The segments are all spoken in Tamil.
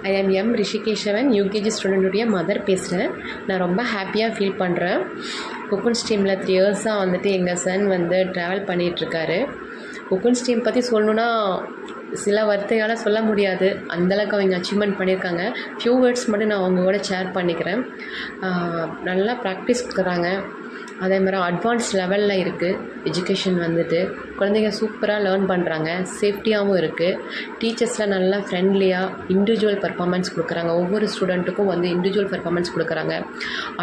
ஐ ஆம் எம் ரிஷிகேஷவன், யூகேஜி ஸ்டூடெண்ட்டுடைய மதர் பேசுகிறேன். நான் ரொம்ப ஹாப்பியாக ஃபீல் பண்ணுறேன். குக்குன் ஸ்ட்ரீமில் 3 இயர்ஸாக வந்துட்டு எங்கள் சன் வந்து ட்ராவல் பண்ணிகிட்ருக்காரு. குக்குன் ஸ்ட்ரீம் பற்றி சொல்லணுன்னா சில வார்த்தையால் சொல்ல முடியாது, அந்தளவுக்கு அவங்க அச்சீவ்மெண்ட் பண்ணியிருக்காங்க. ஃபியூ வேர்ட்ஸ் மட்டும் நான் அவங்க கூட ஷேர் பண்ணிக்கிறேன். நல்லா ப்ராக்டிஸ் கொடுக்குறாங்க. அதே மாதிரி அட்வான்ஸ் லெவலில் இருக்குது எஜுகேஷன் வந்துட்டு. குழந்தைங்க சூப்பராக லேர்ன் பண்ணுறாங்க, சேஃப்டியாகவும் இருக்குது. டீச்சர்ஸ்லாம் நல்லா ஃப்ரெண்ட்லியாக இண்டிவிஜுவல் பர்ஃபார்மன்ஸ் கொடுக்குறாங்க. ஒவ்வொரு ஸ்டூடெண்ட்டுக்கும் வந்து இண்டிவிஜுவல் பர்ஃபார்மன்ஸ் கொடுக்குறாங்க.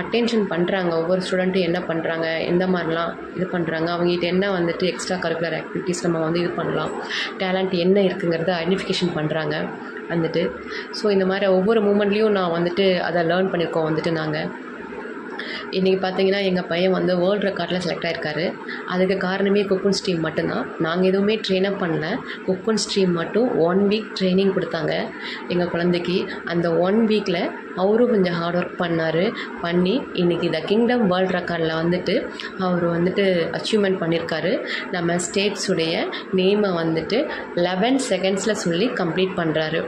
அட்டென்ஷன் பண்ணுறாங்க, ஒவ்வொரு ஸ்டூடெண்ட்டும் என்ன பண்ணுறாங்க, எந்த மாதிரிலாம் இது பண்ணுறாங்க, அவங்ககிட்ட என்ன வந்துட்டு எக்ஸ்ட்ரா கரிக்குலர் ஆக்டிவிட்டீஸ் நம்ம வந்து இது பண்ணலாம், டேலண்ட் என்ன இருக்குங்கிறத ஐடென்டிஃபிகேஷன் பண்ணுறாங்க வந்துட்டு. ஸோ இந்த மாதிரி ஒவ்வொரு மூமெண்ட்லேயும் நான் வந்துட்டு அதை லேர்ன் பண்ணியிருக்கோம் வந்துட்டு. நாங்கள் இன்றைக்கி பார்த்தீங்கன்னா எங்கள் பையன் வந்து வேர்ல்டு ரெக்கார்டில் செலக்ட் ஆகிருக்காரு. அதுக்கு காரணமே குக்குன் ஸ்ட்ரீம் மட்டும்தான். நாங்கள் எதுவுமே ட்ரெயினப் பண்ணல. குக்குன் ஸ்ட்ரீம் மட்டும் 1 வீக் ட்ரைனிங் கொடுத்தாங்க எங்கள் குழந்தைக்கு. அந்த 1 வீக்கில் அவரும் கொஞ்சம் ஹார்ட் ஒர்க் பண்ணி இன்றைக்கி த கிங்டம் வேர்ல்டு ரெக்கார்டில் வந்துட்டு அவர் வந்துட்டு அச்சீவ்மெண்ட் பண்ணியிருக்காரு. நம்ம ஸ்டேட்ஸுடைய நேமை வந்துட்டு 11 செகண்ட்ஸில் சொல்லி கம்ப்ளீட் பண்ணுறாரு.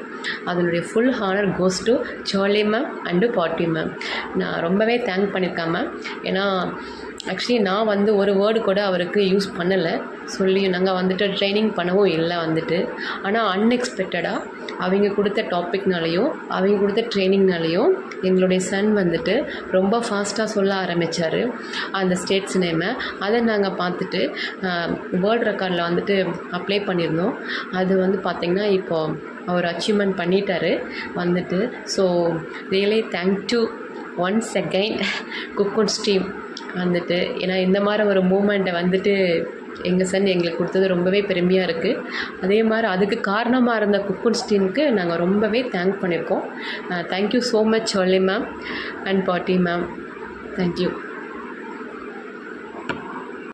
அதனுடைய full honour goes to Charlie ma'am and பாட்டி மேம். நான் ரொம்பவே தேங்க் பண்ணியிருக்கேன் மேம். ஏன்னா ஆக்சுவலி நான் வந்து ஒரு வேர்டு கூட அவருக்கு யூஸ் பண்ணலை, சொல்லி நாங்கள் வந்துட்டு ட்ரைனிங் பண்ணவும் இல்லை வந்துட்டு. ஆனால் அன்எக்ஸ்பெக்டடாக அவங்க கொடுத்த டாபிக்னாலேயும் அவங்க கொடுத்த ட்ரைனிங்னாலேயும் எங்களுடைய சன் வந்துட்டு ரொம்ப ஃபாஸ்ட்டாக சொல்ல ஆரம்பித்தார் அந்த ஸ்டேட்ஸ் நேமை. அதை நாங்கள் பார்த்துட்டு வேர்ல்டு ரெக்கார்டில் வந்துட்டு அப்ளை பண்ணியிருந்தோம். அது வந்து பார்த்திங்கன்னா இப்போது அவர் அச்சீவ்மெண்ட் பண்ணிட்டாரு வந்துட்டு. So really thank you once again குக்குன் ஸ்ட்ரீம் வந்துட்டு. ஏன்னா இந்த மாதிரி ஒரு மூமெண்ட்டை வந்துட்டு எங்கள் சன் எங்களுக்கு கொடுத்தது ரொம்பவே பெருமையாக இருக்குது. அதே மாதிரி அதுக்கு காரணமாக இருந்த குக்குன் ஸ்ட்ரீமுக்கு நாங்கள் ரொம்பவே தேங்க் பண்ணியிருக்கோம். Thank you so much Charlie ma'am and பாட்டி மேம். தேங்க்யூ.